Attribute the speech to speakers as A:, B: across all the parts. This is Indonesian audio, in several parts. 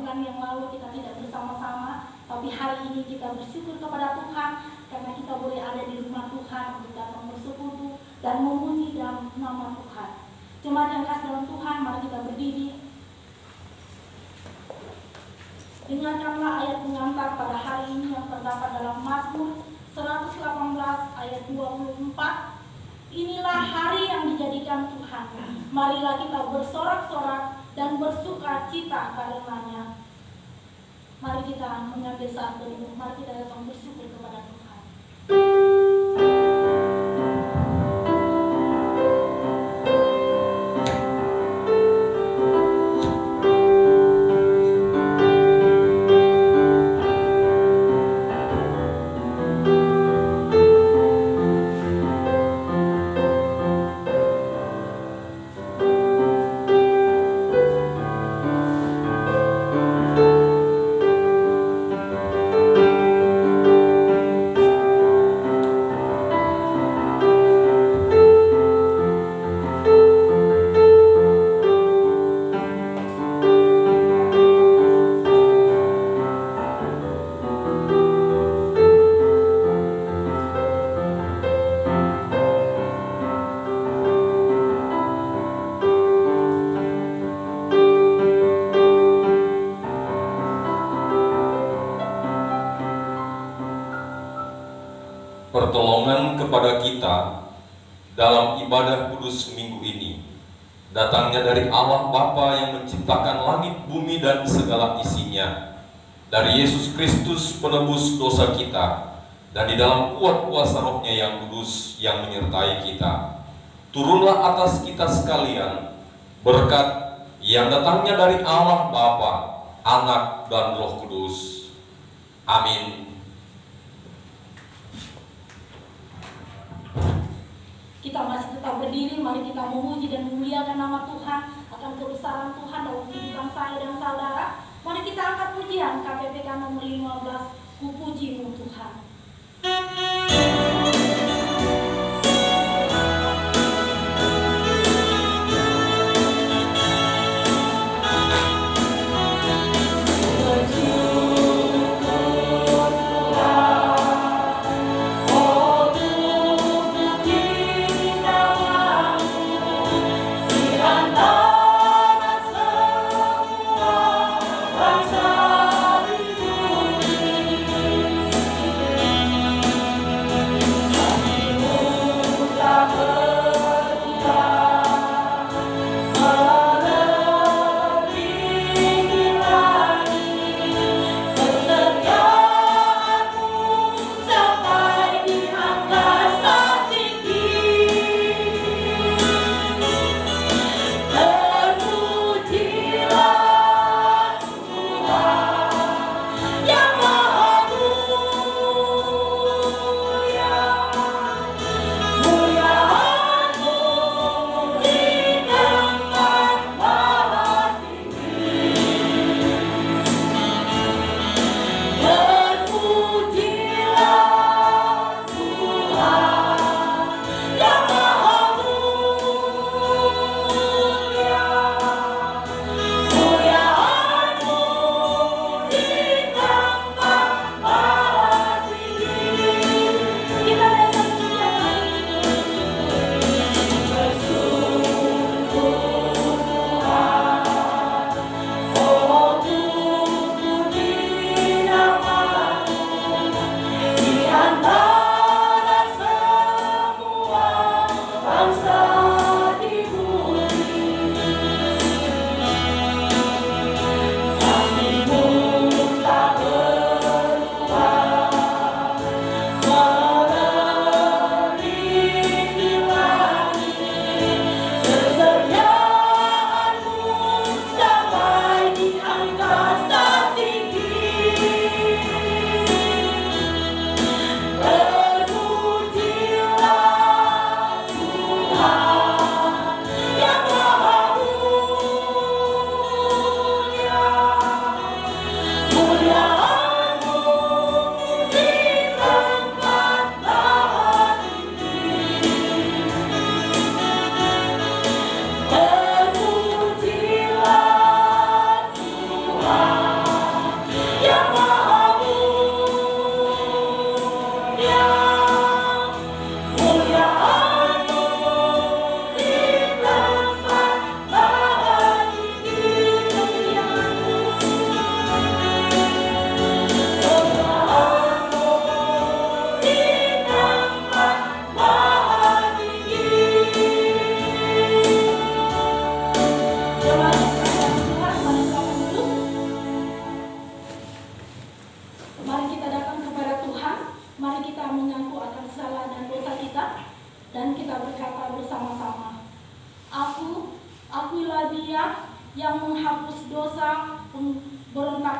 A: bulan yang lalu kita tidak bersama-sama, tapi hari ini kita bersyukur kepada Tuhan karena kita boleh ada di rumah Tuhan untuk datang bersekutu dan memuji dalam nama Tuhan. Jemaat yang kasih dalam Tuhan, mari kita berdiri. Dengarkanlah ayat pengantar pada hari ini yang terdapat dalam Mazmur 118 ayat 24. Inilah hari yang dijadikan Tuhan. Marilah kita bersorak-sorak dan bersuka cita karenanya. Mari kita mengambil saat berdoa. Mari kita datang bersyukur kepada Tuhan.
B: Pertolongan kepada kita dalam ibadah kudus minggu ini datangnya dari Allah Bapa yang menciptakan langit, bumi, dan segala isinya, dari Yesus Kristus penebus dosa kita, dan di dalam kuat kuasa Roh-Nya yang kudus yang menyertai kita. Turunlah atas kita sekalian berkat yang datangnya dari Allah Bapa, Anak, dan Roh Kudus. Amin.
A: Kita masih tetap berdiri, mari kita memuji dan memuliakan nama Tuhan akan kebesaran Tuhan dalam kehidupan saya dan saudara. Mari kita angkat pujian KPPK nomor 15, Ku Pujimu Tuhan.
C: Bangsa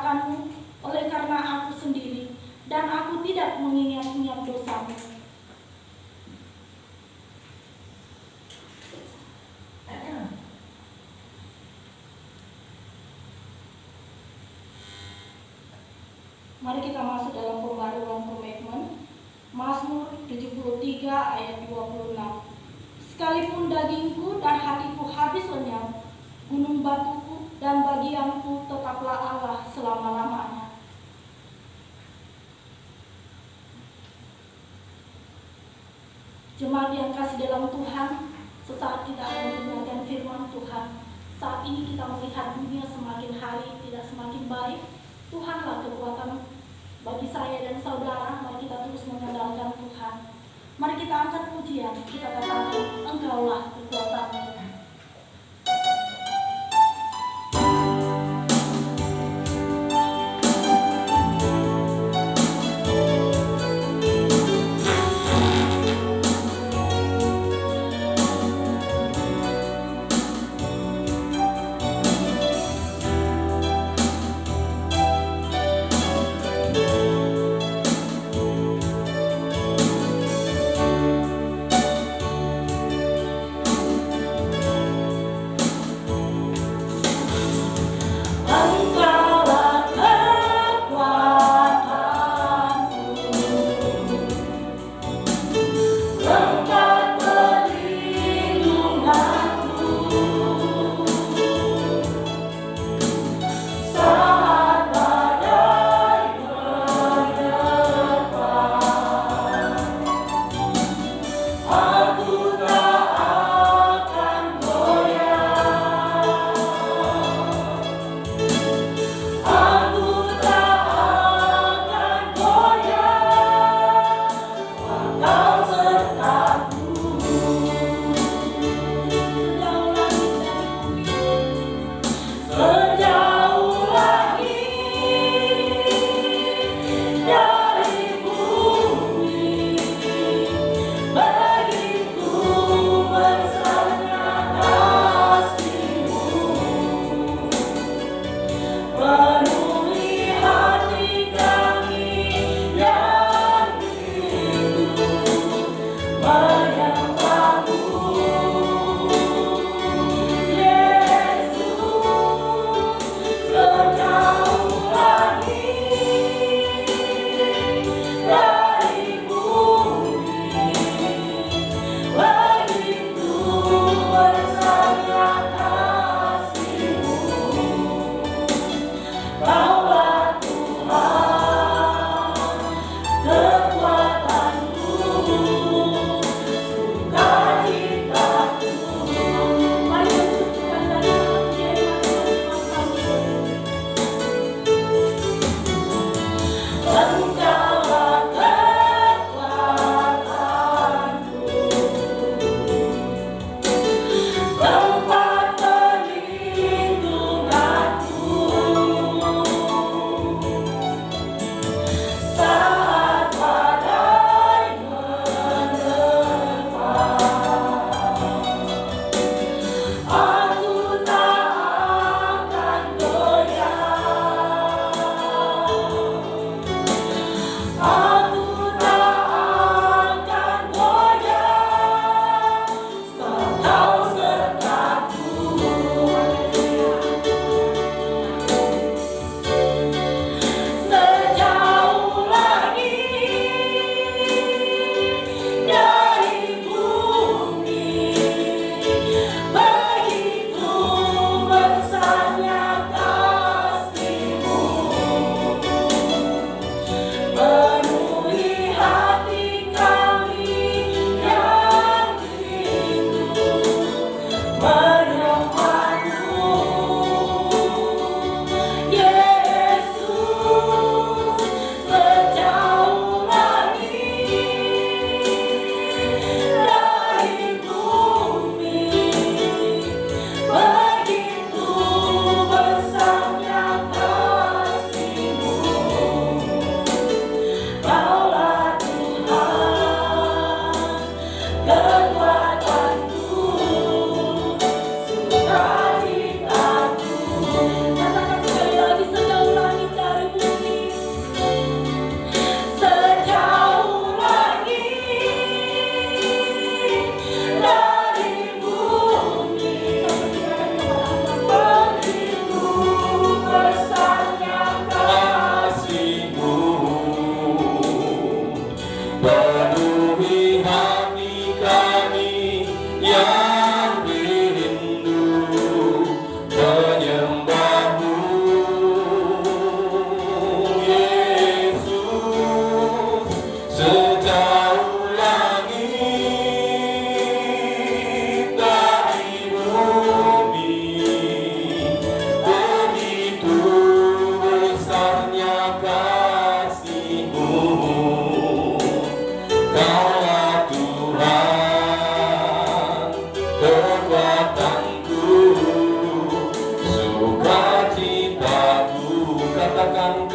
A: menciptakanmu oleh karena aku sendiri, dan aku tidak mengingat-ingat dosamu. Mari kita masuk dalam pembaruan komitmen. Mazmur 73 ayat 26. Sekalipun dagingku dan hatiku habis lenyap, gunung batuku dan bagianku tetaplah Allah selama-lamanya. Jemaat yang kasih dalam Tuhan, sesaat kita akan mendengarkan firman Tuhan. Saat ini kita melihat dunia semakin hari tidak semakin baik. Tuhanlah kekuatan bagi saya dan saudara. Mari kita terus mengandalkan Tuhan. Mari kita angkat pujian, kita katakan Engkaulah kekuatanku.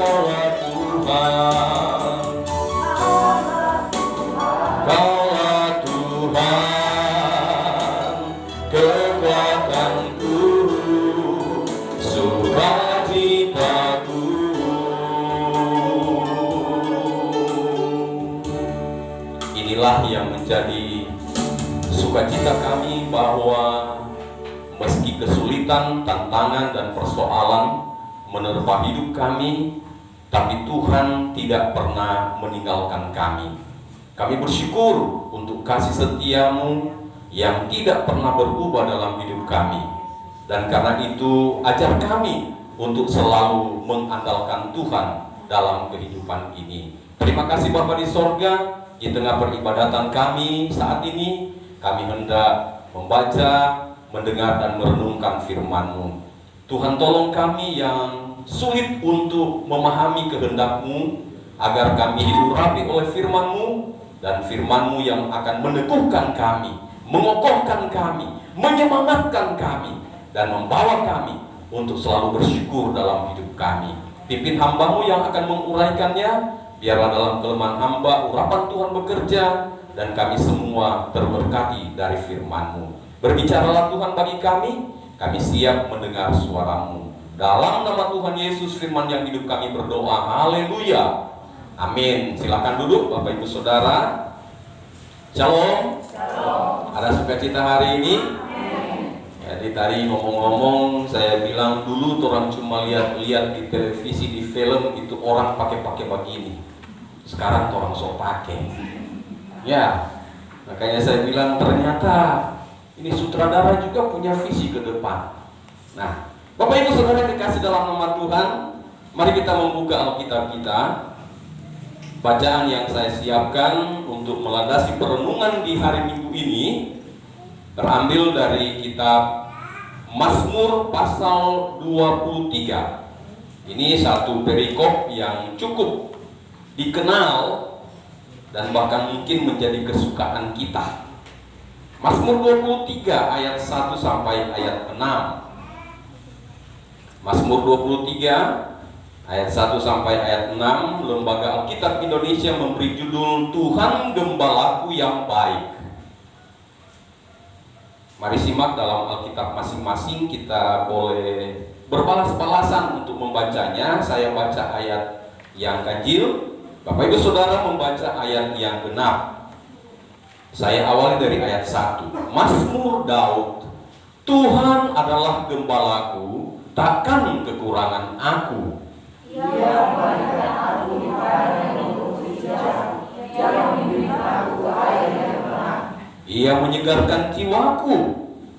B: Kaulah Tuhan, Kaulah Tuhan, kekuatanku, sukacitaku. Inilah yang menjadi sukacita kami, bahwa meski kesulitan, tantangan, dan persoalan menerpa hidup kami, tapi Tuhan tidak pernah meninggalkan kami. Kami bersyukur untuk kasih setia-Mu yang tidak pernah berubah dalam hidup kami. Dan karena itu, ajar kami untuk selalu mengandalkan Tuhan dalam kehidupan ini. Terima kasih Bapa di sorga, di tengah peribadatan kami saat ini, kami hendak membaca, mendengar, dan merenungkan firman-Mu. Tuhan, tolong kami yang sulit untuk memahami kehendak-Mu, agar kami diurapi oleh firman-Mu, dan firman-Mu yang akan meneguhkan kami, mengokohkan kami, menyemangatkan kami, dan membawa kami untuk selalu bersyukur dalam hidup kami. Pimpin hamba-Mu yang akan menguraikannya, biarlah dalam kelemahan hamba urapan Tuhan bekerja, dan kami semua terberkati dari firman-Mu. Berbicaralah Tuhan bagi kami siap mendengar suara-Mu. Dalam nama Tuhan Yesus, firman yang hidup, kami berdoa. Haleluya. Amin. Silakan duduk Bapak Ibu Saudara. Shalom. Ada sukacita hari ini? Jadi tadi ngomong-ngomong, saya bilang dulu orang cuma lihat-lihat di televisi, di film, itu orang pakai begini. Sekarang orang sok pakai. Ya, makanya saya bilang ternyata ini sutradara juga punya visi ke depan. Nah, Bapak Ibu Saudara yang dikasih dalam nama Tuhan, mari kita membuka Alkitab kita. Bacaan yang saya siapkan untuk melandasi perenungan di hari Minggu ini terambil dari kitab Mazmur pasal 23. Ini satu perikop yang cukup dikenal dan bahkan mungkin menjadi kesukaan kita. Mazmur 23 ayat 1 sampai ayat 6. Mazmur 23 ayat 1 sampai ayat 6, Lembaga Alkitab Indonesia memberi judul Tuhan Gembalaku yang Baik. Mari simak dalam Alkitab masing-masing, kita boleh berbalas-balasan untuk membacanya. Saya baca ayat yang ganjil, Bapak Ibu Saudara membaca ayat yang genap. Saya awali dari ayat 1. Mazmur Daud. Tuhan adalah gembalaku, takkan kekurangan aku. Ia menyegarkan jiwaku.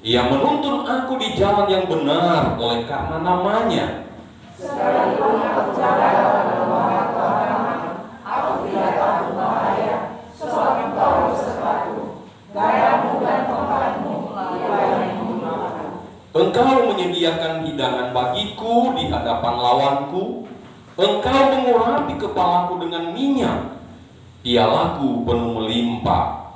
B: Ia menuntun aku di jalan yang benar oleh karena namanya. Sekalipun aku jalan dalam lembah keharaman, aku tidak takut bahaya, sebab Engkau bersekutu. Gayamu dan tongkatmu yang menyelamatkan. Engkau menyediakan hidangan bagiku di hadapan lawanku. Engkau mengurapi kepalaku dengan minyak, pialaku penuh melimpah.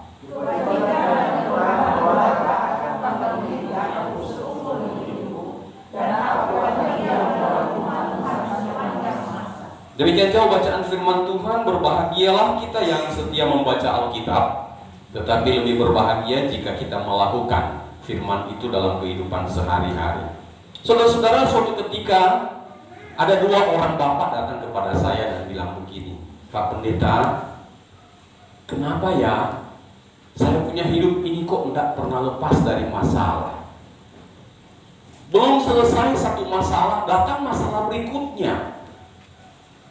B: Demikian jauh bacaan firman Tuhan. Berbahagialah kita yang setia membaca Alkitab, tetapi lebih berbahagia jika kita melakukan firman itu dalam kehidupan sehari-hari. Saudara-saudara, suatu ketika ada dua orang bapak datang kepada saya dan bilang begini, Pak Pendeta, kenapa ya saya punya hidup ini kok tidak pernah lepas dari masalah? Belum selesai satu masalah, datang masalah berikutnya.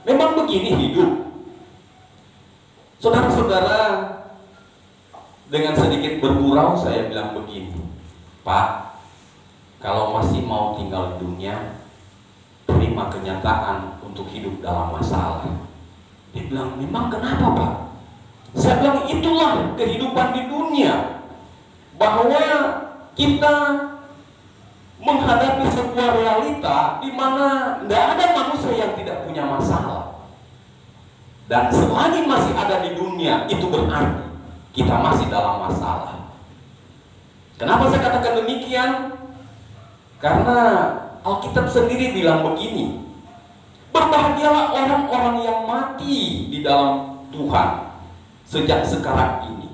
B: Memang begini hidup. Saudara-saudara, dengan sedikit bergurau saya bilang begini, Pak, kalau masih mau tinggal di dunia, terima kenyataan untuk hidup dalam masalah. Dia bilang, memang kenapa Pak? Saya bilang, itulah kehidupan di dunia, bahwa kita menghadapi sebuah realita di mana tidak ada manusia yang tidak punya masalah. Dan selagi masih ada di dunia, itu berarti kita masih dalam masalah. Kenapa saya katakan demikian? Karena Alkitab sendiri bilang begini, Berbahagialah orang-orang yang mati di dalam Tuhan sejak sekarang ini,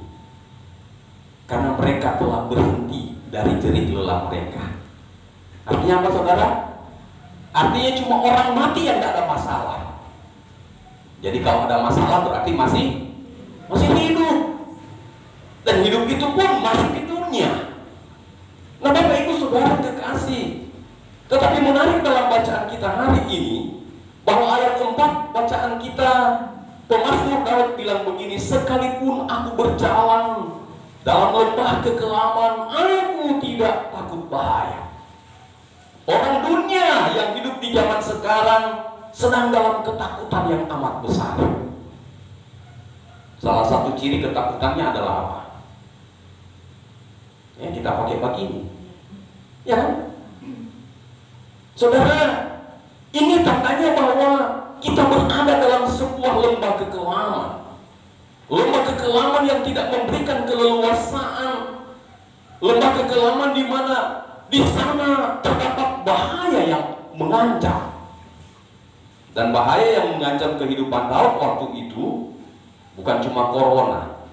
B: karena mereka telah berhenti dari jerih lelah mereka. Artinya apa, saudara? Artinya cuma orang mati yang tidak ada masalah. Jadi kalau ada masalah berarti masih hidup. Dan hidup itu pun masih di dunia. Nah, Bapak Ibu Saudara kekasih, tetapi menarik dalam bacaan kita hari ini, bahwa ayat 4 bacaan kita, pemazmur Daud bilang begini, sekalipun aku berjalan dalam lembah kekelaman, aku tidak takut bahaya. Orang dunia yang hidup di zaman sekarang sedang dalam ketakutan yang amat besar. Salah satu ciri ketakutannya adalah apa? Ya, kita pakai begini, ya kan? Saudara, ini tandanya bahwa kita berada dalam sebuah lembah kekelaman. Lembah kekelaman yang tidak memberikan keleluasaan. Lembah kekelaman di mana di sana terdapat bahaya yang mengancam. Dan bahaya yang mengancam kehidupan Daud waktu itu bukan cuma corona,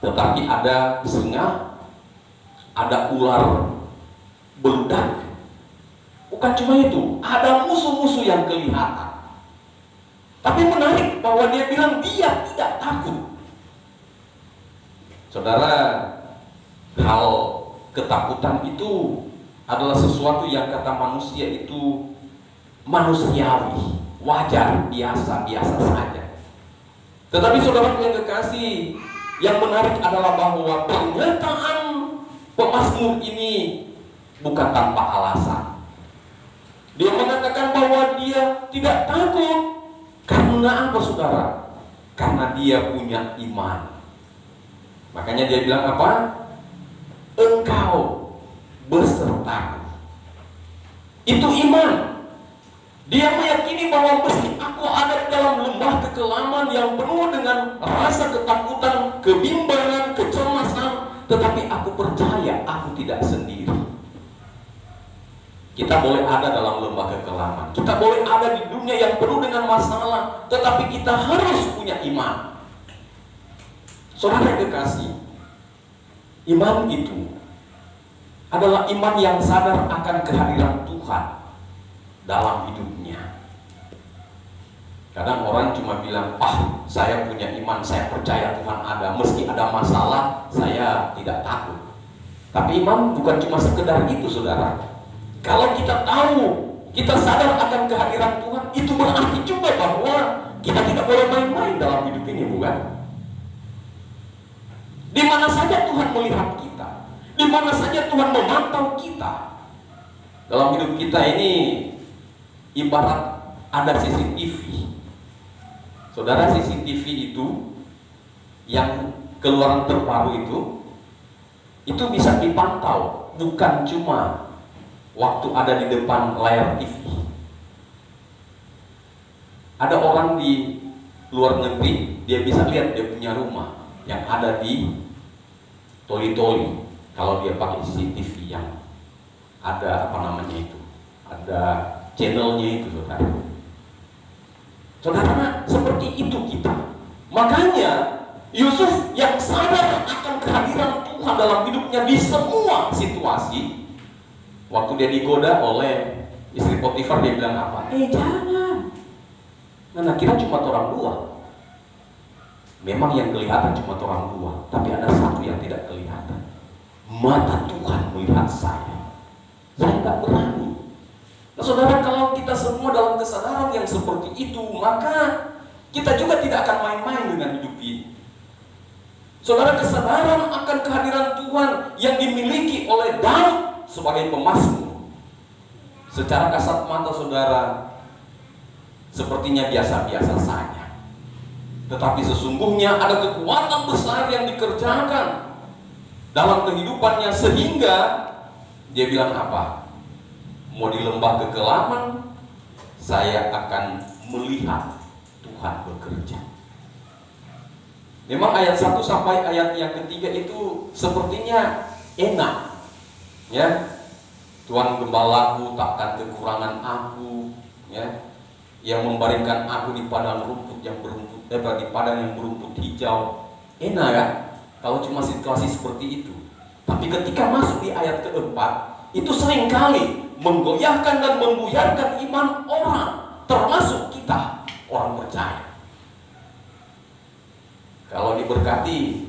B: tetapi ada singa, ada ular beludak. Bukan cuma itu, ada musuh-musuh yang kelihatan. Tapi menarik bahwa dia bilang dia tidak takut. Saudara, hal ketakutan itu adalah sesuatu yang kata manusia itu manusiawi, wajar, biasa-biasa saja. Tetapi saudara yang kekasih, yang menarik adalah bahwa pernyataan pemazmur ini bukan tanpa alasan. Dia mengatakan bahwa dia tidak takut. Karena apa, saudara? Karena dia punya iman. Makanya dia bilang apa? Engkau besertaku. Itu iman. Dia meyakini bahwa meski aku ada dalam lembah kekelaman yang penuh dengan rasa ketakutan, kebimbangan, kecemasan, tetapi aku percaya aku tidak sendiri. Kita boleh ada dalam lembah kekelaman, kita boleh ada di dunia yang penuh dengan masalah, tetapi kita harus punya iman. Saudara kekasih, iman itu adalah iman yang sadar akan kehadiran Tuhan dalam hidupnya. Kadang orang cuma bilang, saya punya iman, saya percaya Tuhan ada, meski ada masalah, saya tidak takut. Tapi iman bukan cuma sekedar itu, saudara. Kalau kita tahu, kita sadar akan kehadiran Tuhan, itu berarti juga bahwa kita tidak boleh main-main dalam hidup ini, bukan? Di mana saja Tuhan melihat kita, di mana saja Tuhan memantau kita. Dalam hidup kita ini ibarat ada CCTV. Saudara, CCTV itu yang keluaran terbaru itu bisa dipantau, bukan cuma waktu ada di depan layar TV. Ada orang di luar negeri, dia bisa lihat dia punya rumah yang ada di toli-toli. Kalau dia pakai CCTV yang ada ada channelnya itu, saudara. Saudara, seperti itu kita. Makanya Yusuf yang sadar akan kehadiran Tuhan dalam hidupnya di semua situasi. Waktu dia digoda oleh istri Potifar, dia bilang apa? Jangan. Nah, kira cuma orang dua. Memang yang kelihatan cuma orang dua, tapi ada satu yang tidak kelihatan. Mata Tuhan melihat saya. Saya tidak berani. Nah, saudara, kalau kita semua dalam kesadaran yang seperti itu, maka kita juga tidak akan main-main dengan hidup ini. Saudara, kesadaran akan kehadiran Tuhan yang dimiliki oleh Daud sebagai pemazmur, secara kasat mata saudara sepertinya biasa-biasa saja, tetapi sesungguhnya ada kekuatan besar yang dikerjakan dalam kehidupannya, sehingga dia bilang apa? Mau di lembah kekelaman, saya akan melihat Tuhan bekerja. Memang ayat 1 sampai ayat yang ketiga itu sepertinya enak, ya. Tuhan gembalaku, takkan kekurangan aku, ya. yang membaringkan aku di padang rumput yang berumput, di padang yang berumput hijau. Enak kan? Kalau cuma situasi seperti itu. Tapi ketika masuk di ayat keempat, itu seringkali menggoyahkan dan membuyarkan iman orang, termasuk kita, orang percaya. Kalau diberkati,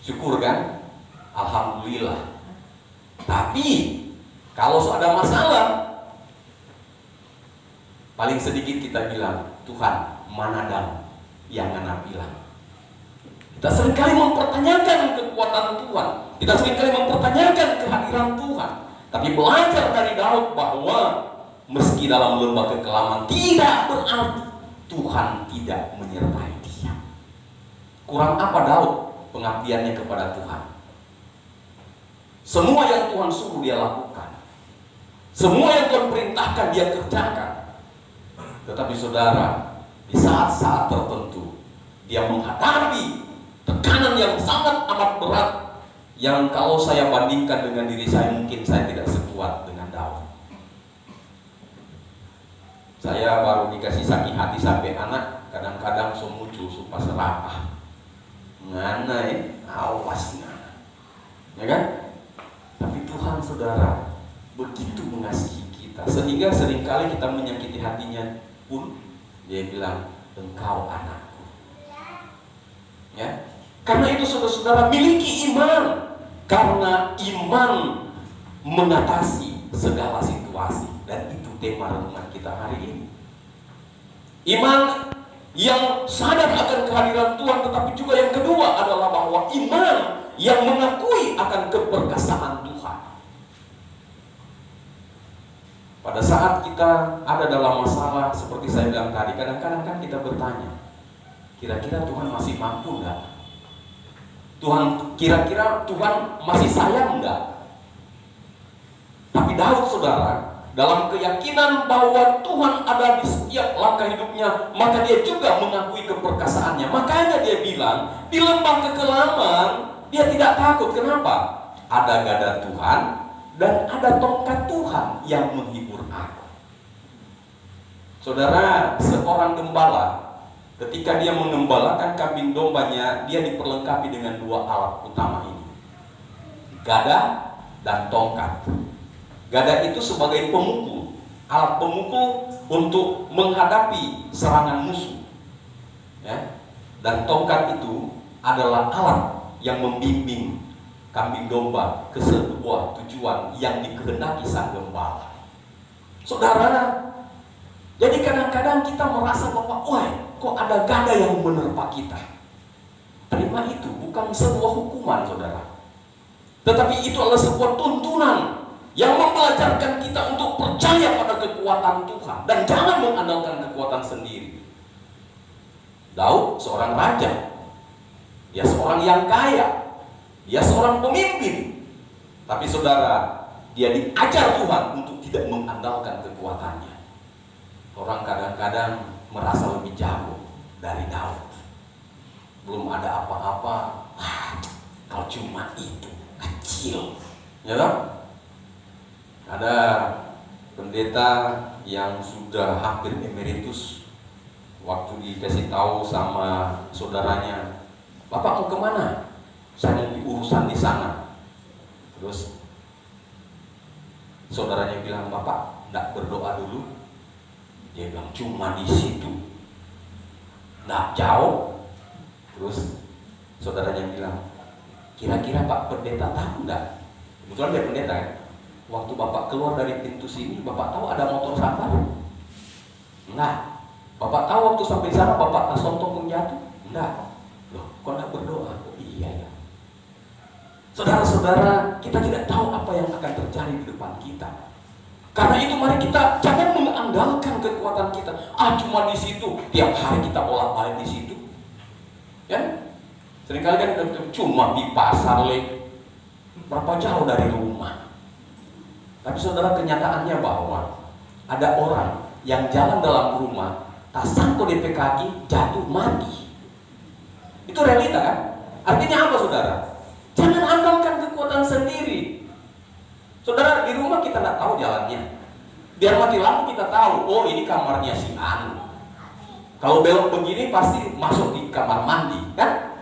B: syukur kan? Alhamdulillah. Tapi kalau ada masalah, paling sedikit kita bilang, Tuhan, mana dan yang anak bilang. Kita seringkali mempertanyakan kekuatan Tuhan. Kita seringkali mempertanyakan kehadiran Tuhan. Tapi belajar dari Daud bahwa meski dalam lembah kekelaman, tidak berarti Tuhan tidak menyertai dia. Kurang apa Daud pengabdiannya kepada Tuhan? Semua yang Tuhan suruh dia lakukan. Semua yang Tuhan perintahkan dia kerjakan. Tetapi saudara, di saat-saat tertentu dia menghadapi tekanan yang sangat amat berat, yang kalau saya bandingkan dengan diri saya, mungkin saya tidak sekuat dengan Daud. Saya baru dikasih sakit hati sampai anak, kadang-kadang muncul supaya serapah. Ngana awas ngana. Ya kan? Tapi Tuhan saudara begitu mengasihi kita, sehingga seringkali kita menyakiti hatinya pun dia bilang, engkau anakku. Ya, karena itu saudara-saudara miliki iman, karena iman mengatasi segala situasi, dan itu tema renungan kita hari ini. Iman yang sadar akan kehadiran Tuhan, tetapi juga yang kedua adalah bahwa iman yang mengakui akan keperkasaan Tuhan. Pada saat kita ada dalam masalah seperti saya bilang tadi, kadang-kadang kan kita bertanya, kira-kira Tuhan masih mampu enggak? Kira-kira Tuhan masih sayang enggak? Tapi Daud saudara, dalam keyakinan bahwa Tuhan ada di setiap langkah hidupnya, maka dia juga mengakui keperkasaannya. Makanya dia bilang, di lembah kekelaman dia tidak takut. Kenapa? Ada gada Tuhan dan ada tongkat Tuhan yang menghibur aku. Saudara, seorang gembala ketika dia mengembalakan kambing dombanya, dia diperlengkapi dengan dua alat utama ini, gada dan tongkat. Gada itu sebagai pemukul, alat pemukul untuk menghadapi serangan musuh, ya. Dan tongkat itu adalah alat yang membimbing kambing domba ke sebuah tujuan yang dikehendaki sang gembala. Saudara, jadi kadang-kadang kita merasa bahwa, wah, kok ada gada yang menerpa kita. Terima itu, bukan sebuah hukuman saudara, tetapi itu adalah sebuah tuntunan yang membelajarkan kita untuk percaya pada kekuatan Tuhan dan jangan mengandalkan kekuatan sendiri. Daud seorang raja, dia seorang yang kaya, dia seorang pemimpin, tapi saudara, dia diajar Tuhan untuk tidak mengandalkan kekuatannya. Orang kadang-kadang merasa lebih jago dari Daud. Belum ada apa-apa, kalau cuma itu kecil, ya kan? Ada pendeta yang sudah hampir emeritus, waktu dikasih tahu sama saudaranya, Bapak mau kemana? Saya mau urusan di sana. Terus saudaranya bilang, Bapak enggak berdoa dulu? Dia bilang, cuma di situ, enggak jauh. Terus saudaranya bilang, kira-kira Pak pendeta tahu enggak? Kebetulan dia pendeta ya. Waktu Bapak keluar dari pintu sini, Bapak tahu ada motor sampah? Enggak. Bapak tahu waktu sampai sana Bapak tak sontok menjatuh? Enggak. Loh, kok enggak berdoa? Oh, iya ya. Saudara-saudara, kita tidak tahu apa yang akan terjadi di depan kita. Karena itu mari kita jangan mengandalkan kekuatan kita. Cuma di situ, tiap hari kita bolak-balik di situ. Ya? Seringkali kan kita cuma di pasar, berapa jauh dari rumah. Tapi saudara, kenyataannya bahwa ada orang yang jalan dalam rumah, tak sangkut di kaki, jatuh mati. Itu realita kan? Artinya apa saudara? Jangan andalkan kekuatan sendiri. Saudara, di rumah kita tidak tahu jalannya.
C: Biar mati lampu kita tahu, oh ini kamarnya si Anu. Kalau belok begini pasti masuk di kamar mandi, kan?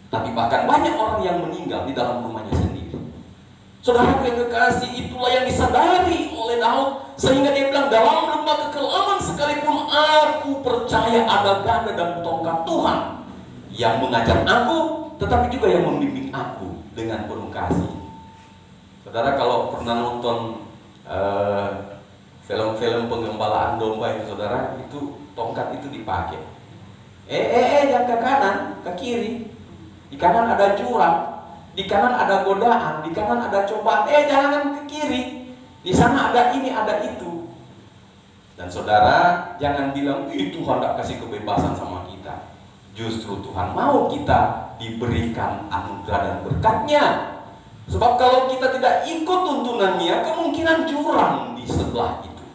C: Tapi bahkan banyak orang yang meninggal di dalam rumahnya sendiri. Saudara yang kekasih, itulah yang disadari oleh Daud, sehingga dia bilang, dalam lembah kekelaman sekalipun aku percaya ada ganda dan tongkat Tuhan yang mengajar aku, tetapi juga yang membimbing aku dengan penuh kasih. Saudara kalau pernah nonton film-film penggembalaan domba itu, saudara, itu tongkat itu dipakai. Jangan ke kanan, ke kiri. Di kanan ada jurang, di kanan ada godaan, di kanan ada cobaan. Jangan ke kiri. Di sana ada ini, ada itu. Dan saudara, jangan bilang, Tuhan tidak kasih kebebasan sama kita. Justru Tuhan mau kita diberikan anugerah dan berkatnya. Sebab kalau kita tidak ikut tuntunannya, kemungkinan jurang di sebelah itu.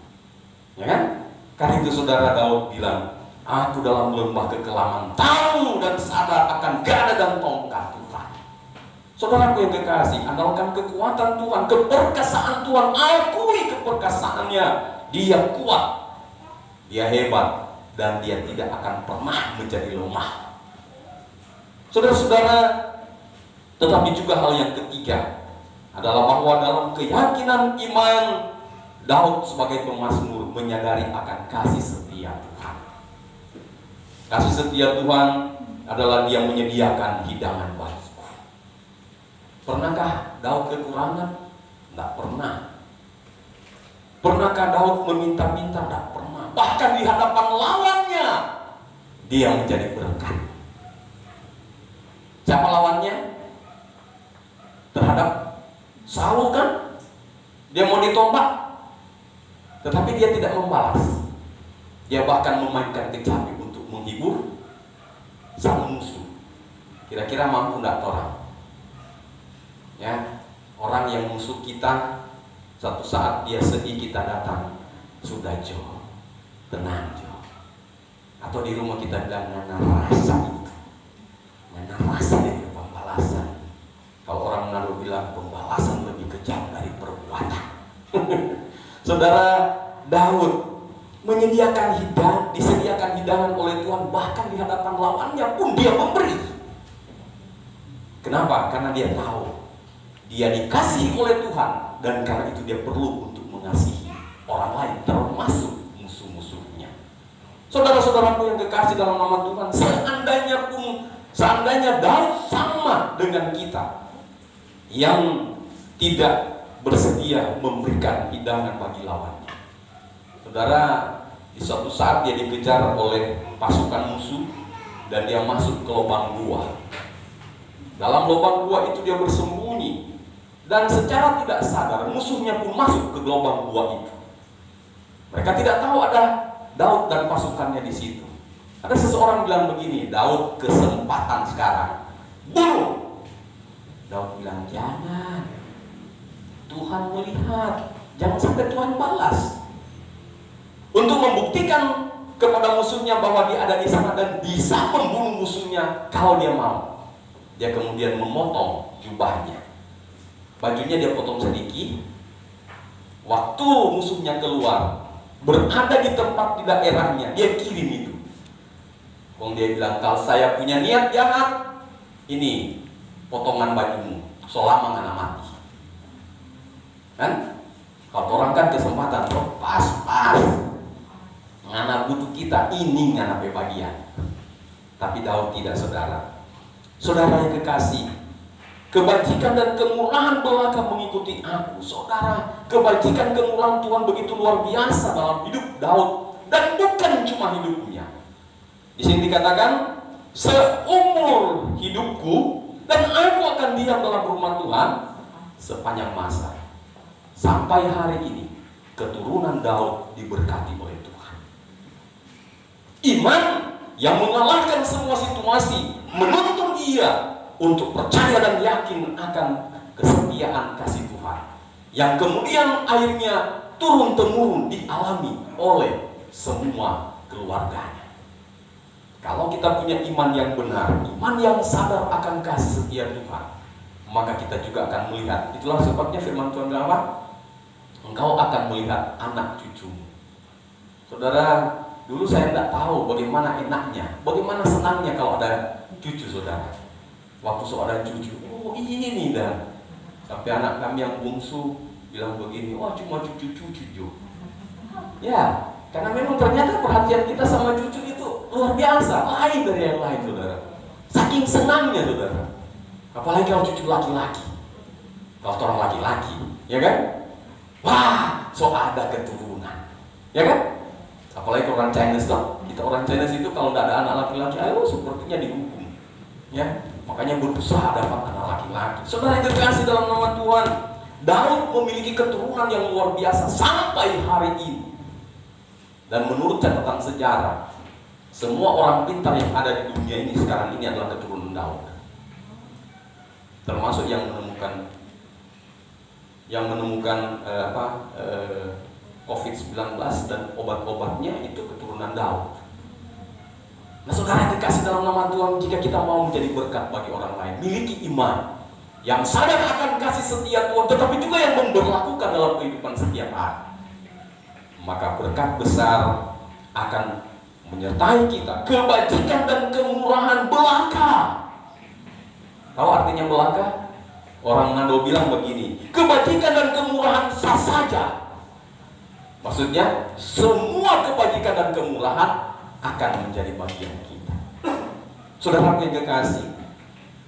C: Ya kan? Karena itu saudara, Daud bilang, aku dalam lembah kekelaman tahu dan sadar akan gada dan tongkat Tuhan. Saudaraku yang kekasih, andalkan kekuatan Tuhan, keperkasaan Tuhan, akui keperkasaannya. Dia kuat, dia hebat, dan dia tidak akan pernah menjadi lemah. Saudara-saudara, tetapi juga hal yang ketiga adalah bahwa dalam keyakinan iman, Daud sebagai pemazmur menyadari akan kasih setia Tuhan. Kasih setia Tuhan adalah dia menyediakan hidangan bagiku. Pernahkah Daud kekurangan? Tidak pernah. Pernahkah Daud meminta-minta? Tidak pernah. Bahkan di hadapan lawannya, dia menjadi berkat. Siapa lawannya? Terhadap Saul kan? Dia mau ditombak, tetapi dia tidak membalas. Dia bahkan memainkan kecapi untuk menghibur sang musuh. Kira-kira mampu tidak orang? Ya, orang yang musuh kita, satu saat dia sedih kita datang, sudah Jo, tenang Jo. Atau di rumah kita bilang, mana rasa itu, mana rasa dari pembalasan. Kalau orang Manado bilang pembalasan lebih kejam dari perbuatan. Saudara, Daud disediakan hidangan oleh Tuhan, bahkan di hadapan lawannya pun dia memberi. Kenapa? Karena dia tahu dia dikasihi oleh Tuhan, dan karena itu dia perlu untuk mengasihi orang lain, termasuk musuh-musuhnya. Saudara-saudaraku yang kekasih dalam nama Tuhan, seandainya Daud sama dengan kita yang tidak bersedia memberikan hidangan bagi lawannya. Saudara, di suatu saat dia dikejar oleh pasukan musuh dan dia masuk ke lubang gua. Dalam lubang gua itu dia bersembunyi, dan secara tidak sadar musuhnya pun masuk ke lubang gua itu. Mereka tidak tahu ada Daud dan pasukannya di situ. Ada seseorang bilang begini, Daud kesempatan sekarang, bunuh. Daud bilang, jangan, Tuhan melihat, jangan sampai Tuhan balas. Untuk membuktikan kepada musuhnya bahwa dia ada di sana dan bisa membunuh musuhnya kalau dia mau, dia kemudian memotong jubahnya, bajunya dia potong sedikit. Waktu musuhnya keluar, berada di tempat di daerahnya, dia kirim itu. Dia bilang, kalau saya punya niat jahat, ini potongan bajumu, selama ngana mati. Kan? Kalau orang kan kesempatan, pas. Ngana butuh kita, ini ngana bagian. Tapi Daud tidak, saudara. Saudara yang kekasih, kebajikan dan kemurahan belaka mengikuti aku. Saudara, kebajikan kemurahan Tuhan begitu luar biasa dalam hidup Daud, dan bukan cuma hidupnya. Di sini dikatakan, seumur hidupku dan aku akan diam dalam rumah Tuhan sepanjang masa. Sampai hari ini keturunan Daud diberkati oleh Tuhan. Iman yang mengalahkan semua situasi menuntun dia untuk percaya dan yakin akan kesetiaan kasih Tuhan, yang kemudian akhirnya turun-temurun dialami oleh semua keluarganya. Kalau kita punya iman yang benar, iman yang sadar akan kasih setia Tuhan, maka kita juga akan melihat. Itulah sebabnya firman Tuhan bilang apa? engkau akan melihat anak cucumu. Saudara, dulu saya tidak tahu bagaimana enaknya, bagaimana senangnya kalau ada cucu saudara. Waktu seorang cucu, oh ini dan sampai anak kami yang bungsu bilang begini, oh cuma cucu. Ya, karena memang ternyata perhatian kita sama cucu itu luar biasa, lain dari yang lain saudara. Saking senangnya saudara. Apalagi kalau cucu laki-laki. Kalau orang laki-laki, ya kan? Wah, so ada keturunan, ya kan? Apalagi orang Chinese loh. Kita orang Chinese itu kalau tidak ada anak laki-laki, ayo sepertinya dihukum, ya. Makanya berusaha dapat anak laki-laki. Saudara yang terkasih dalam nama Tuhan, Daud memiliki keturunan yang luar biasa sampai hari ini. Dan menurut catatan sejarah, semua orang pintar yang ada di dunia ini sekarang ini adalah keturunan Daud. Termasuk yang menemukan COVID-19 dan obat-obatnya itu keturunan Daud. Nah saudara yang dikasih dalam nama Tuhan, jika kita mau menjadi berkat bagi orang lain, miliki iman yang sadar akan kasih setia Tuhan, tetapi juga yang memberlakukan dalam kehidupan setiap hari, maka berkat besar akan menyertai kita. Kebajikan dan kemurahan belaka. Tahu artinya belaka? Orang Nando bilang begini, kebajikan dan kemurahan sah saja. Maksudnya semua kebajikan dan kemurahan akan menjadi bagian kita. Saudara yang kekasih,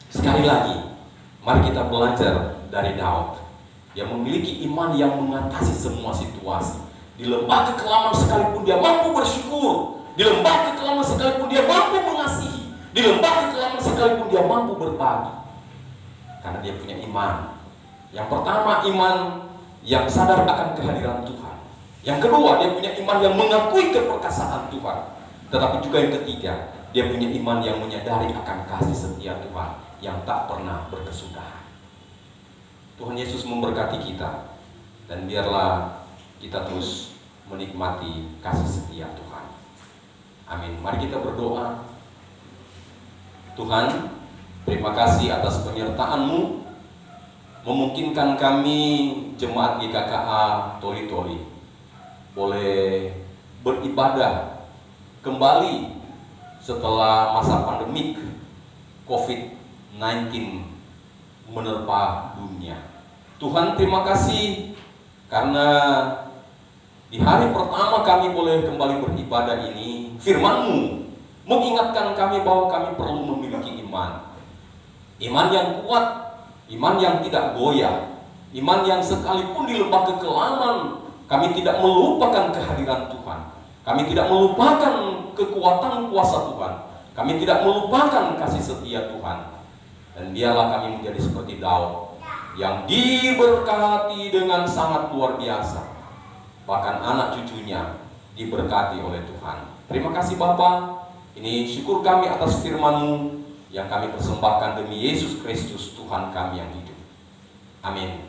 C: sekali lagi mari kita belajar dari Daud yang memiliki iman yang mengatasi semua situasi. Di lembah kekelaman sekalipun dia mampu bersyukur, di lembah kekelaman sekalipun dia mampu mengasihi, di lembah kekelaman sekalipun dia mampu berbagi. Karena dia punya iman. Yang pertama, iman yang sadar akan kehadiran Tuhan. Yang kedua, dia punya iman yang mengakui keperkasaan Tuhan. Tetapi juga yang ketiga, dia punya iman yang menyadari akan kasih setia Tuhan yang tak pernah berkesudahan. Tuhan Yesus memberkati kita, dan biarlah kita terus menikmati kasih setia Tuhan. Amin. Mari kita berdoa. Tuhan, terima kasih atas penyertaan-Mu memungkinkan kami jemaat GKKA Toli-Toli boleh beribadah kembali setelah masa pandemik COVID-19 menerpa dunia. Tuhan, terima kasih karena di hari pertama kami boleh kembali beribadah ini, firman-Mu mengingatkan kami bahwa kami perlu memiliki iman. Iman yang kuat, iman yang tidak goyah, iman yang sekalipun di lembah kekelaman kami tidak melupakan kehadiran Tuhan. Kami tidak melupakan kekuatan kuasa Tuhan. Kami tidak melupakan kasih setia Tuhan. Dan biarlah kami menjadi seperti Daud yang diberkati dengan sangat luar biasa. Bahkan anak cucunya diberkati oleh Tuhan. Terima kasih Bapa. Ini syukur kami atas firman-Mu yang kami persembahkan demi Yesus Kristus Tuhan kami yang hidup. Amin.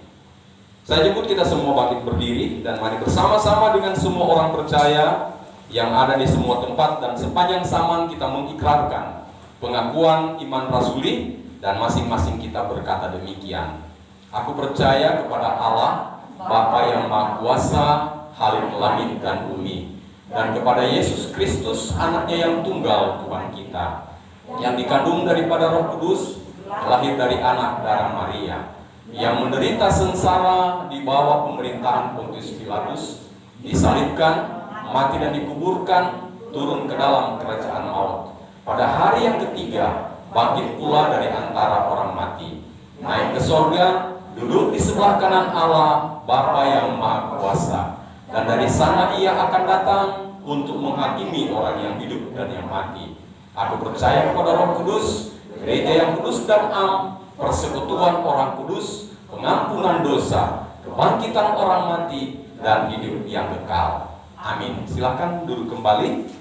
C: Saya jemput kita semua bangkit berdiri dan mari bersama-sama dengan semua orang percaya yang ada di semua tempat dan sepanjang zaman kita mengikrarkan pengakuan iman rasuli dan masing-masing kita berkata demikian. Aku percaya kepada Allah, Bapa yang Maha Kuasa, Halik langit dan bumi, dan kepada Yesus Kristus, anaknya yang tunggal Tuhan kita, yang dikandung daripada Roh Kudus, lahir dari anak darah Maria, yang menderita sengsara di bawah pemerintahan Pontius Pilatus, disalibkan, mati dan dikuburkan, turun ke dalam kerajaan maut. Pada hari yang ketiga, bangkit pula dari antara orang mati, naik ke sorga, duduk di sebelah kanan Allah, Bapa yang Maha Kuasa, dan dari sana ia akan datang untuk menghakimi orang yang hidup dan yang mati. Aku percaya kepada Roh Kudus, gereja yang kudus dan am, persekutuan orang kudus, pengampunan dosa, kebangkitan orang mati, dan hidup yang kekal. Amin. Silakan duduk kembali.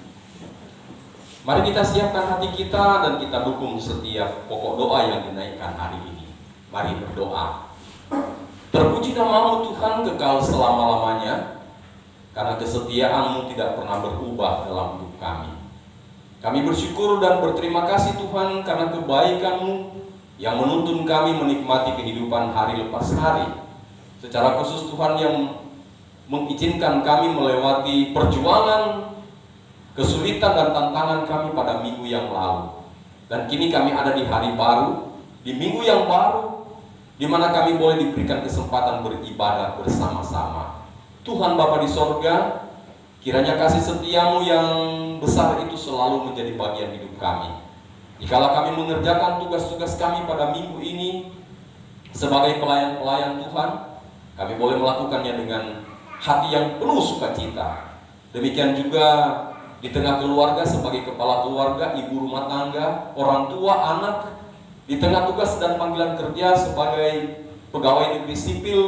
C: Mari kita siapkan hati kita dan kita dukung setiap pokok doa yang dinaikkan hari ini. Mari berdoa. Terpuji nama-Mu Tuhan kekal selama-lamanya, karena kesetiaan-Mu tidak pernah berubah dalam hidup kami. Kami bersyukur dan berterima kasih Tuhan karena kebaikan-Mu yang menuntun kami menikmati kehidupan hari lepas hari. Secara khusus Tuhan yang
B: mengizinkan kami melewati perjuangan, kesulitan dan tantangan kami pada minggu yang lalu. Dan kini kami ada di hari baru, di minggu yang baru, di mana kami boleh diberikan kesempatan beribadah bersama-sama. Tuhan Bapa di sorga, kiranya kasih setiamu yang besar itu selalu menjadi bagian hidup kami. Dikala kami mengerjakan tugas-tugas kami pada minggu ini sebagai pelayan-pelayan Tuhan, kami boleh melakukannya dengan hati yang penuh sukacita. Demikian juga di tengah keluarga sebagai kepala keluarga, ibu rumah tangga, orang tua, anak, di tengah tugas dan panggilan kerja sebagai pegawai negeri sipil,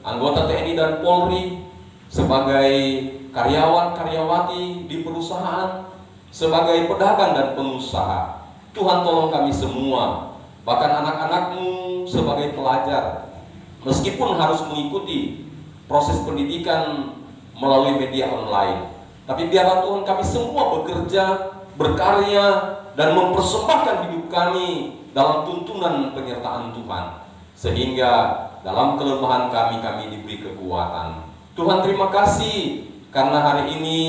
B: anggota TNI dan Polri, sebagai karyawan-karyawati di perusahaan, sebagai pedagang dan pengusaha. Tuhan tolong kami semua, bahkan anak-anakmu sebagai pelajar, meskipun harus mengikuti proses pendidikan melalui media online, tapi biarlah Tuhan kami semua bekerja, berkarya, dan mempersembahkan hidup kami dalam tuntunan penyertaan Tuhan, sehingga dalam kelemahan kami diberi kekuatan. Tuhan terima kasih karena hari ini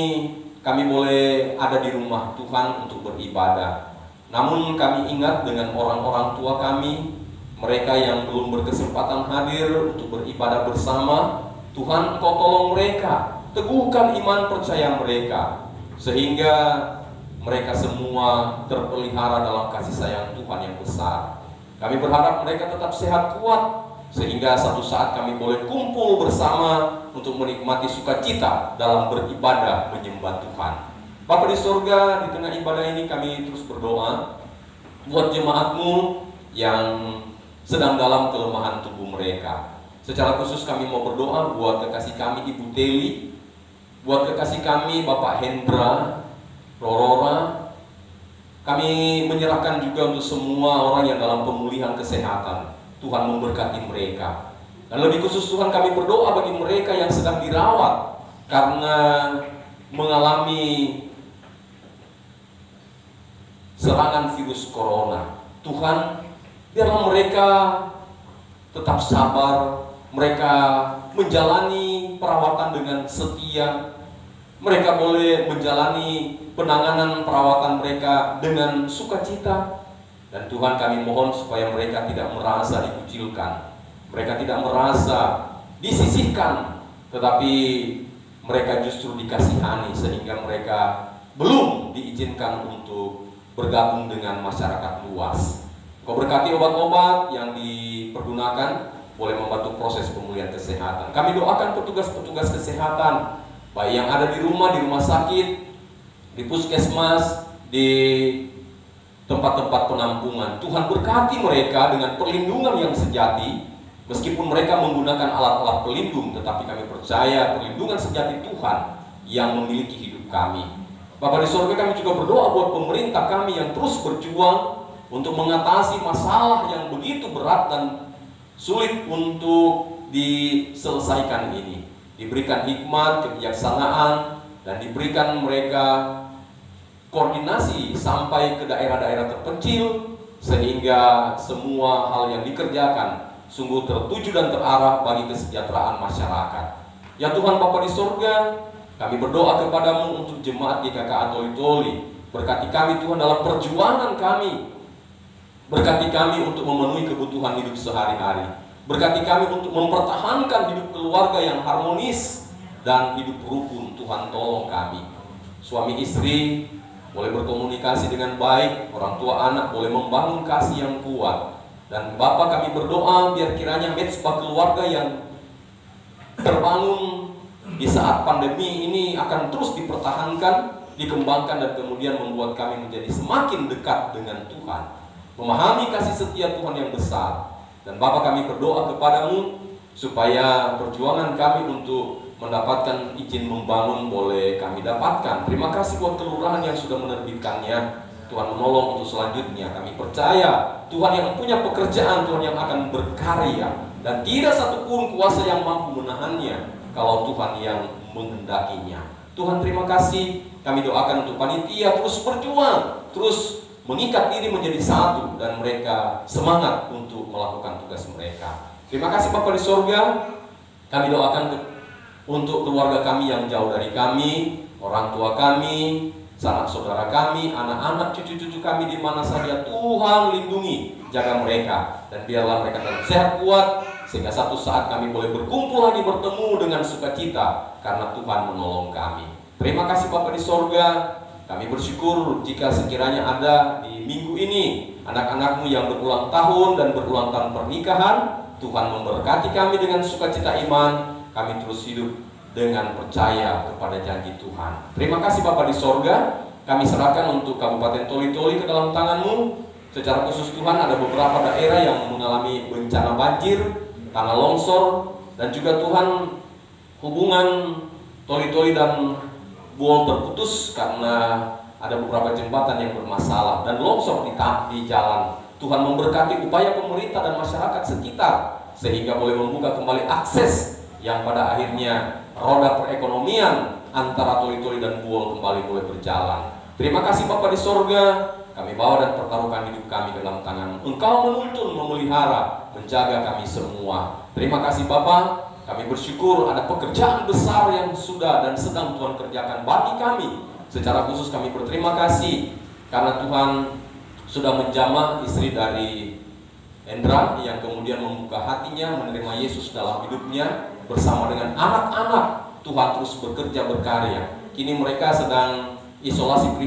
B: kami boleh ada di rumah Tuhan untuk beribadah. Namun kami ingat dengan orang-orang tua kami, mereka yang belum berkesempatan hadir untuk beribadah bersama. Tuhan, Engkau tolong mereka, teguhkan iman percaya mereka, sehingga mereka semua terpelihara dalam kasih sayang Tuhan yang besar. Kami berharap mereka tetap sehat kuat, sehingga satu saat kami boleh kumpul bersama untuk menikmati sukacita dalam beribadah menyembah Tuhan. Bapa di surga, di tengah ibadah ini kami terus berdoa buat jemaatmu yang sedang dalam kelemahan tubuh mereka. Secara khusus kami mau berdoa buat kekasih kami Ibu Teli, buat kekasih kami Bapak Hendra, Rorora. Kami menyerahkan juga untuk semua orang yang dalam pemulihan kesehatan. Tuhan memberkati mereka. Dan lebih khusus Tuhan kami berdoa bagi mereka yang sedang dirawat karena mengalami serangan virus corona. Tuhan, biarlah mereka tetap sabar, mereka menjalani perawatan dengan setia, mereka boleh menjalani penanganan perawatan mereka dengan sukacita. Dan Tuhan kami mohon supaya mereka tidak merasa dikucilkan, mereka tidak merasa disisihkan, tetapi mereka justru dikasihani sehingga mereka belum diizinkan untuk bergabung dengan masyarakat luas. Kau berkati obat-obat yang dipergunakan boleh membantu proses pemulihan kesehatan. Kami doakan petugas-petugas kesehatan, baik yang ada di rumah sakit, di puskesmas, di tempat-tempat penampungan. Tuhan berkati mereka dengan perlindungan yang sejati. Meskipun mereka menggunakan alat-alat pelindung, tetapi kami percaya perlindungan sejati Tuhan yang memiliki hidup kami. Bapa di surga, kami juga berdoa buat pemerintah kami yang terus berjuang untuk mengatasi masalah yang begitu berat dan sulit untuk diselesaikan ini. Diberikan hikmat, kebijaksanaan, dan diberikan mereka koordinasi sampai ke daerah-daerah terpencil, sehingga semua hal yang dikerjakan sungguh tertuju dan terarah bagi kesejahteraan masyarakat. Ya Tuhan Bapa di surga, kami berdoa kepadamu untuk jemaat GKK Toli-Toli. Berkati kami Tuhan dalam perjuangan kami. Berkati kami untuk memenuhi kebutuhan hidup sehari-hari. Berkati kami untuk mempertahankan hidup keluarga yang harmonis dan hidup rukun. Tuhan tolong kami. Suami istri boleh berkomunikasi dengan baik, orang tua anak boleh membangun kasih yang kuat. Dan Bapa, kami berdoa biar kiranya mezbah keluarga yang terbangun di saat pandemi ini akan terus dipertahankan, dikembangkan, dan kemudian membuat kami menjadi semakin dekat dengan Tuhan, memahami kasih setia Tuhan yang besar. Dan Bapa, kami berdoa kepadamu supaya perjuangan kami untuk mendapatkan izin membangun boleh kami dapatkan. Terima kasih buat kelurahan yang sudah menerbitkannya. Tuhan menolong untuk selanjutnya. Kami percaya Tuhan yang punya pekerjaan, Tuhan yang akan berkarya, dan tidak satupun kuasa yang mampu menahannya kalau Tuhan yang menghendakinya. Tuhan terima kasih. Kami doakan untuk panitia terus berjuang, terus mengikat diri menjadi satu, dan mereka semangat untuk melakukan tugas mereka. Terima kasih Bapa di surga. Kami doakan Untuk keluarga kami yang jauh dari kami, orang tua kami, sanak saudara kami, anak-anak, cucu-cucu kami di mana saja, Tuhan lindungi, jaga mereka, dan biarlah mereka tetap sehat kuat, sehingga satu saat kami boleh berkumpul lagi, bertemu dengan sukacita, karena Tuhan menolong kami. Terima kasih Bapa di sorga. Kami bersyukur jika sekiranya ada di minggu ini anak-anakmu yang berulang tahun dan berulang tahun pernikahan. Tuhan memberkati kami dengan sukacita iman. Kami terus hidup dengan percaya kepada janji Tuhan. Terima kasih Bapa di sorga. Kami serahkan untuk Kabupaten Toli-Toli ke dalam tangan-Mu. Secara khusus Tuhan, ada beberapa daerah yang mengalami bencana banjir, tanah longsor, dan juga Tuhan hubungan Toli-Toli dan Buol terputus karena ada beberapa jembatan yang bermasalah dan longsor di jalan. Tuhan memberkati upaya pemerintah dan masyarakat sekitar sehingga boleh membuka kembali akses yang pada akhirnya roda perekonomian antara Toli-Toli dan Buol kembali boleh berjalan. Terima kasih Bapa di sorga. Kami bawa dan pertaruhkan hidup kami dalam tangan. Engkau menuntun, memelihara, menjaga kami semua. Terima kasih Bapa. Kami bersyukur ada pekerjaan besar yang sudah dan sedang Tuhan kerjakan bagi kami. Secara khusus kami berterima kasih karena Tuhan sudah menjamah istri dari Endra yang kemudian membuka hatinya menerima Yesus dalam hidupnya bersama dengan anak-anak. Tuhan terus bekerja berkarya. Kini mereka sedang isolasi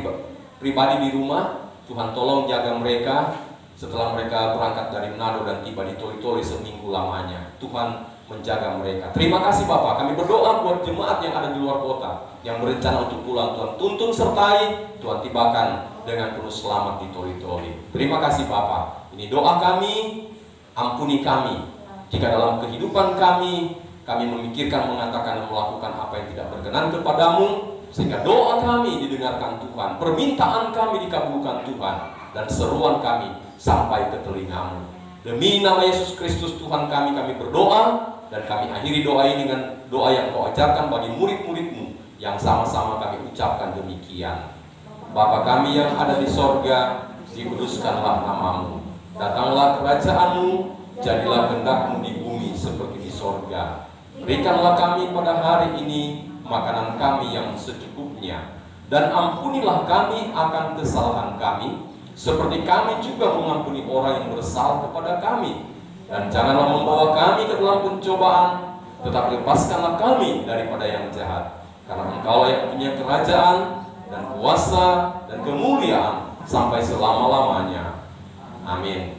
B: pribadi di rumah. Tuhan tolong jaga mereka setelah mereka berangkat dari Manado dan tiba di Toli-Toli seminggu lamanya. Tuhan menjaga mereka. Terima kasih Bapak. Kami berdoa buat jemaat yang ada di luar kota yang berencana untuk pulang. Tuhan tuntun sertai, Tuhan tibakan dengan penuh selamat di Toli-Toli. Terima kasih Bapak. Ini doa kami, ampuni kami jika dalam kehidupan kami memikirkan, mengatakan dan melakukan apa yang tidak berkenan kepadamu, sehingga doa kami didengarkan Tuhan, permintaan kami dikabulkan Tuhan, dan seruan kami sampai ke telingamu. Demi nama Yesus Kristus Tuhan kami berdoa. Dan kami akhiri doa ini dengan doa yang Kau ajarkan bagi murid-murid-Mu yang sama-sama kami ucapkan demikian. Bapa kami yang ada di sorga, dikuduskanlah nama-Mu. Datanglah kerajaan-Mu, jadilah kehendak-Mu di bumi seperti di sorga. Berikanlah kami pada hari ini makanan kami yang secukupnya. Dan ampunilah kami akan kesalahan kami, seperti kami juga mengampuni orang yang bersalah kepada kami. Dan janganlah membawa kami ke dalam pencobaan, tetapi lepaskanlah kami daripada yang jahat. Karena Engkau yang punya kerajaan dan kuasa dan kemuliaan sampai selama-lamanya. Amin.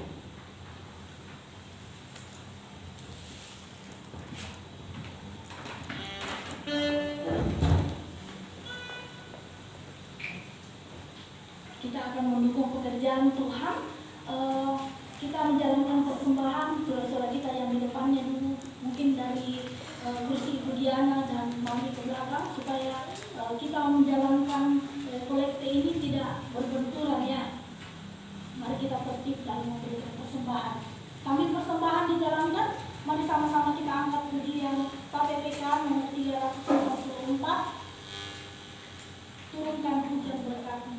A: Kita akan mendukung pekerjaan Tuhan. Kita menjalankan persembahan saudara-saudara kita yang di depannya dulu, mungkin dari kursi Ibu Diana dan mari ke belakang supaya kita menjalankan kolekte ini tidak berbenturan ya. Mari kita tertib dalam memberikan persembahan. Sambil persembahan dijalankan, mari sama-sama kita angkat pujian KPPK nomor 354. Turunkan hujan berkat-Mu.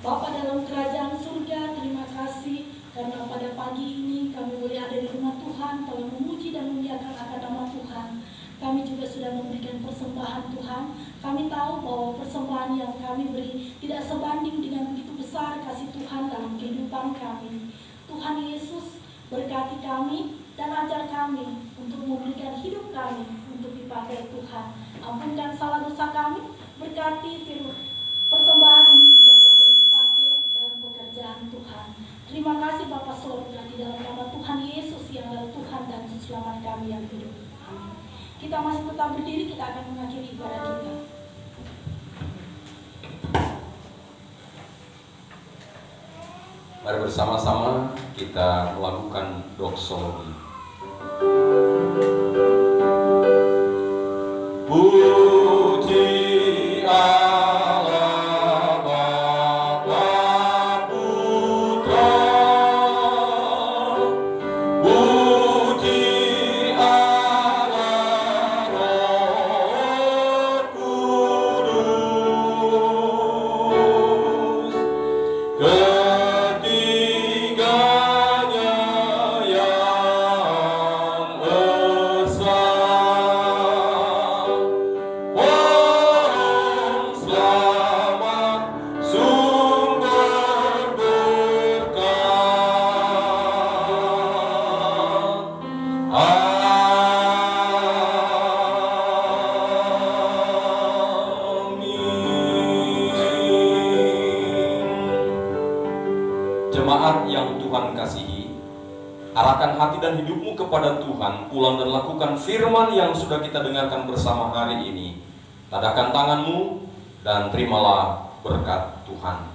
A: Bapa dalam kerajaan surga, terima kasih karena pada pagi ini kami boleh ada di rumah Tuhan, telah memuji dan memuliakan akan nama Tuhan. Kami juga sudah memberikan persembahan Tuhan. Kami tahu bahwa persembahan yang kami beri tidak sebanding dengan begitu besar kasih Tuhan dalam kehidupan kami. Tuhan Yesus berkati kami dan ajar kami untuk memberikan hidup kami untuk dipakai Tuhan. Ampunkan salah dosa kami, berkati persembahan ini yang boleh dipakai dalam pekerjaan Tuhan. Terima kasih Bapa Surga, di dalam nama Tuhan Yesus yang adalah Tuhan dan Juru Selamat kami yang hidup. Amin. Kita masih tetap berdiri, kita akan mengakhiri ibadah kita.
B: Mari bersama-sama kita melakukan doksologi. Puji Allah Bapa Putra, puji Allah Roh Kudus, ketiganya yang esa, warung selamat sumber berkat. Jemaat yang Tuhan kasihi, arahkan hati dan hidupmu kepada Tuhan, pulang dan lakukan firman yang sudah kita dengarkan bersama hari ini. Tadakan tanganmu dan terimalah berkat Tuhan.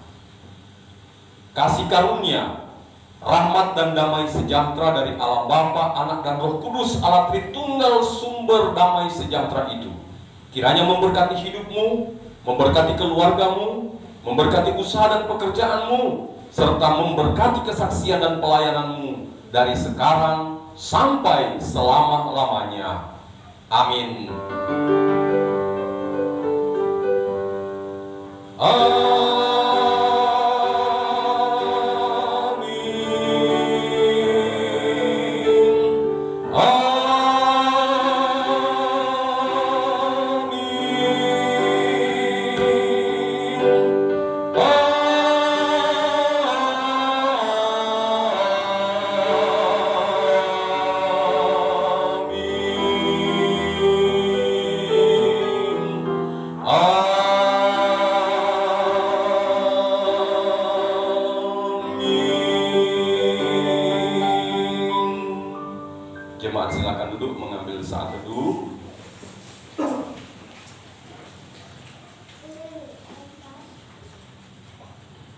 B: Kasih karunia, rahmat dan damai sejahtera dari Allah Bapa, Anak dan Roh Kudus, Allah Tritunggal sumber damai sejahtera itu, kiranya memberkati hidupmu, memberkati keluargamu, memberkati usaha dan pekerjaanmu, serta memberkati kesaksian dan pelayananmu dari sekarang sampai selama-lamanya. Amin. Jemaat silakan duduk mengambil saat teduh.